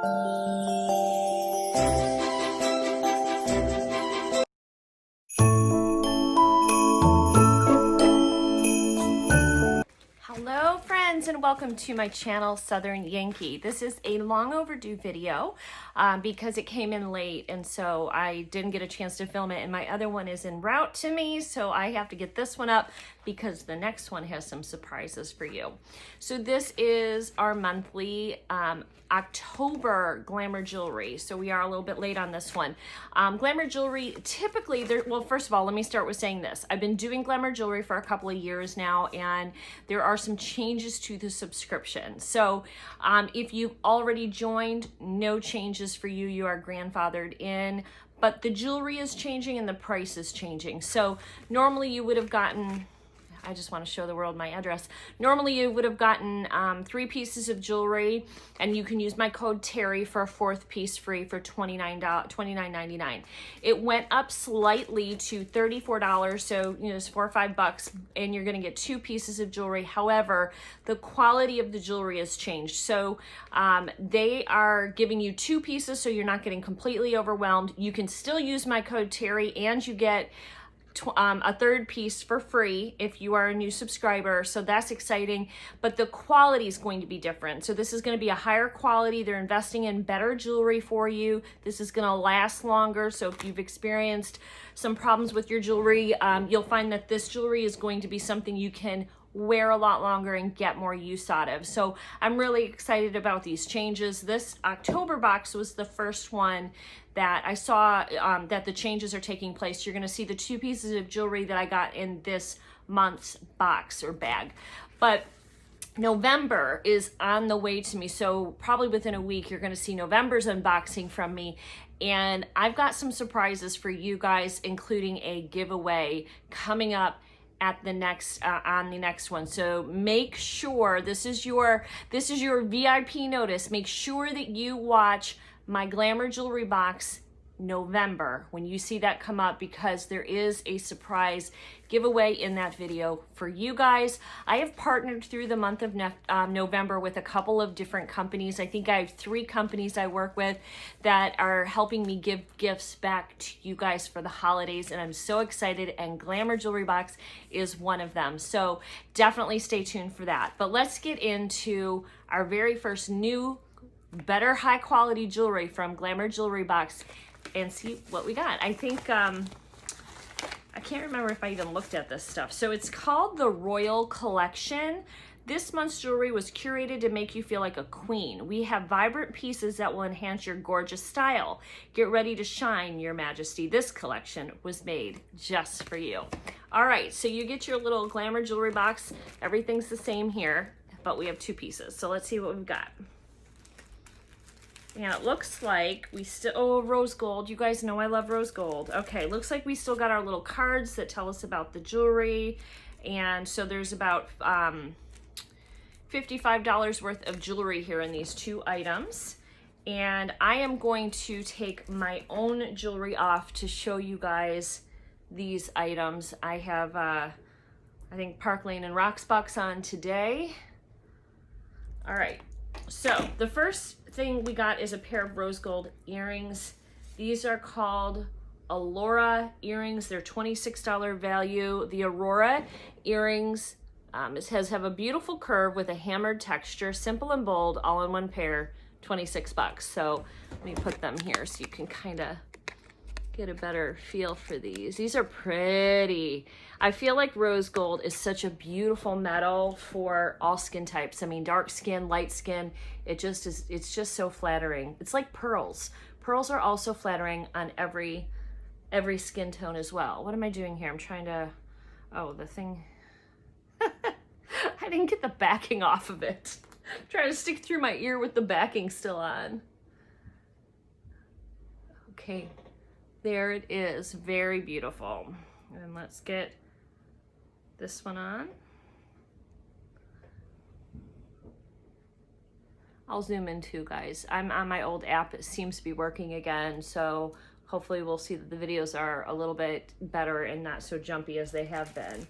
Hello friends, and welcome to my channel Southern Yankee. This is a long overdue video because it came in late, and so I didn't get a chance to film it, and my other one is en route to me, so I have to get this one up because the next one has some surprises for you. So this is our monthly October Glamour jewelry. So we are a little bit late on this one. Glamour jewelry, typically, well, first of all, let me start with saying this. I've been doing Glamour jewelry for a couple of years now, and there are some changes to the subscription. So if you've already joined, no changes for you. You are grandfathered in, but the jewelry is changing and the price is changing. So normally you would have gotten, I just want to show the world my address. Normally you would have gotten 3 pieces of jewelry, and you can use my code TERRI for a 4th piece free for $29.99. It went up slightly to $34, so it's $4 or $5, and you're going to get 2 pieces of jewelry. However, the quality of the jewelry has changed. So they are giving you 2 pieces, so you're not getting completely overwhelmed. You can still use my code TERRI, and you get a 3rd piece for free if you are a new subscriber, so that's exciting, but the quality is going to be different. So this is going to be a higher quality. They're investing in better jewelry for you. This is going to last longer, so if you've experienced some problems with your jewelry, you'll find that this jewelry is going to be something you can wear a lot longer and get more use out of. So I'm really excited about these changes. This October box was the first one that I saw that the changes are taking place. You're gonna see the 2 pieces of jewelry that I got in this month's box or bag. But November is on the way to me, so probably within a week you're gonna see November's unboxing from me. And I've got some surprises for you guys, including a giveaway coming up at the next on the next one. So make sure this is your VIP notice. Make sure that you watch my Glamour jewelry box November when you see that come up, because there is a surprise giveaway in that video for you guys. I have partnered through the month of November with a couple of different companies. I think I have 3 companies I work with that are helping me give gifts back to you guys for the holidays, and I'm so excited, and Glamour Jewelry Box is one of them. So definitely stay tuned for that. But let's get into our very first new, better high quality jewelry from Glamour Jewelry Box and see what we got. I think, I can't remember if I even looked at this stuff. So it's called the Royal Collection. This month's jewelry was curated to make you feel like a queen. We have vibrant pieces that will enhance your gorgeous style. Get ready to shine, Your Majesty. This collection was made just for you. All right, so you get your little Glamour jewelry box. Everything's the same here, but we have 2 pieces. So let's see what we've got. And it looks like we still, oh, rose gold. You guys know I love rose gold. Okay, looks like we still got our little cards that tell us about the jewelry. And so there's about $55 worth of jewelry here in these 2 items. And I am going to take my own jewelry off to show you guys these items. I have, I think, Parklane and Rocksbox on today. All right, so the first thing we got is a pair of rose gold earrings. These are called Alora Earrings. They're $26 value. The Aurora Earrings have a beautiful curve with a hammered texture, simple and bold, all in one pair, $26. So let me put them here so you can kind of get a better feel for these. These are pretty. I feel like rose gold is such a beautiful metal for all skin types. I mean, dark skin, light skin, it just is, it's just so flattering. It's like pearls. Pearls are also flattering on every skin tone as well. What am I doing here? I'm trying to, oh, the thing. I didn't get the backing off of it. I'm trying to stick through my ear with the backing still on. Okay. There it is, very beautiful. And let's get this one on. I'll zoom in too, guys. I'm on my old app. It seems to be working again, so hopefully we'll see that the videos are a little bit better and not so jumpy as they have been.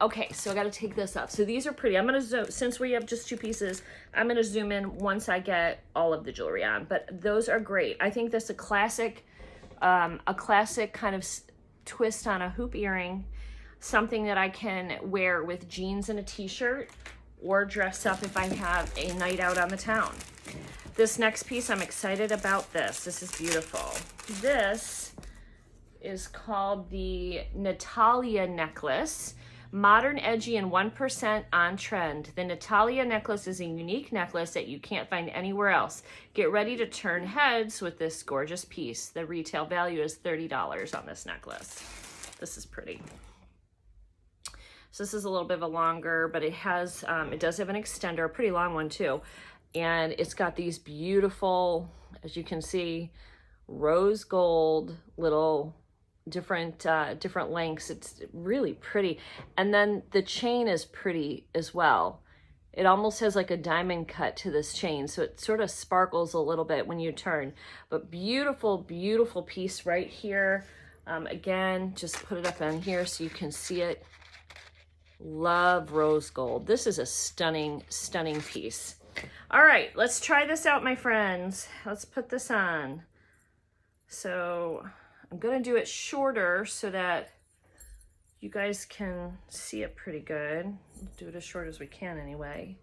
Okay, so I got to take this up. So these are pretty. I'm going to zoom, since we have just 2 pieces, I'm going to zoom in once I get all of the jewelry on, but those are great. I think that's a classic kind of twist on a hoop earring, something that I can wear with jeans and a t-shirt or dress up if I have a night out on the town. This next piece, I'm excited about this. This is beautiful. This is called the Natalya Necklace. Modern, edgy, and 1% on trend. The Natalya Necklace is a unique necklace that you can't find anywhere else. Get ready to turn heads with this gorgeous piece. The retail value is $30 on this necklace. This is pretty. So this is a little bit of a longer, but it has, it does have an extender, a pretty long one too. And it's got these beautiful, as you can see, rose gold little different lengths. It's really pretty. And then the chain is pretty as well. It almost has like a diamond cut to this chain, so it sort of sparkles a little bit when you turn. But beautiful, beautiful piece right here. Again, just put it up on here so you can see it. Love rose gold. This is a stunning, stunning piece. All right, let's try this out, my friends. Let's put this on. So I'm gonna do it shorter so that you guys can see it pretty good. Do it as short as we can anyway.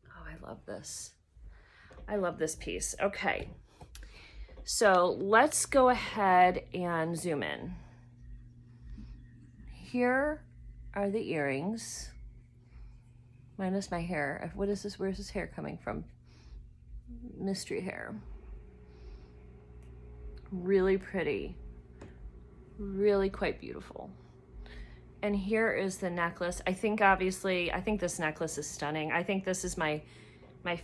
Oh, I love this. I love this piece. Okay, so let's go ahead and zoom in. Here are the earrings. Minus my hair. What is this? Where's this hair coming from? Mystery hair. Really pretty. Really quite beautiful. And here is the necklace. I think obviously, I think this necklace is stunning. I think this is my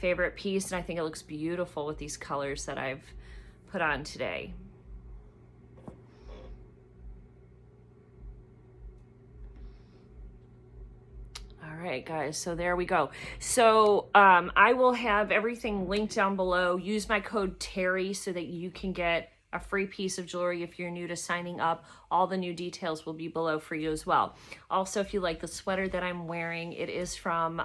favorite piece, and I think it looks beautiful with these colors that I've put on today. All right, guys, so there we go. So I will have everything linked down below. Use my code TERRI so that you can get a free piece of jewelry if you're new to signing up. All the new details will be below for you as well. Also, if you like the sweater that I'm wearing, it is from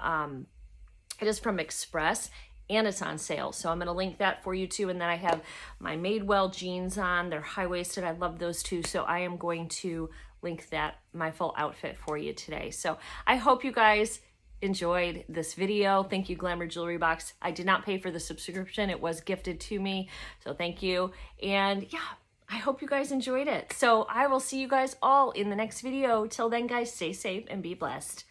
Express, and it's on sale. So I'm going to link that for you too. And then I have my Madewell jeans on. They're high-waisted. I love those too. So I am going to link that, my full outfit for you today. So I hope you guys enjoyed this video. Thank you, Glamour Jewelry Box. I did not pay for the subscription. It was gifted to me. So thank you. And yeah, I hope you guys enjoyed it. So I will see you guys all in the next video. Till then, guys, stay safe and be blessed.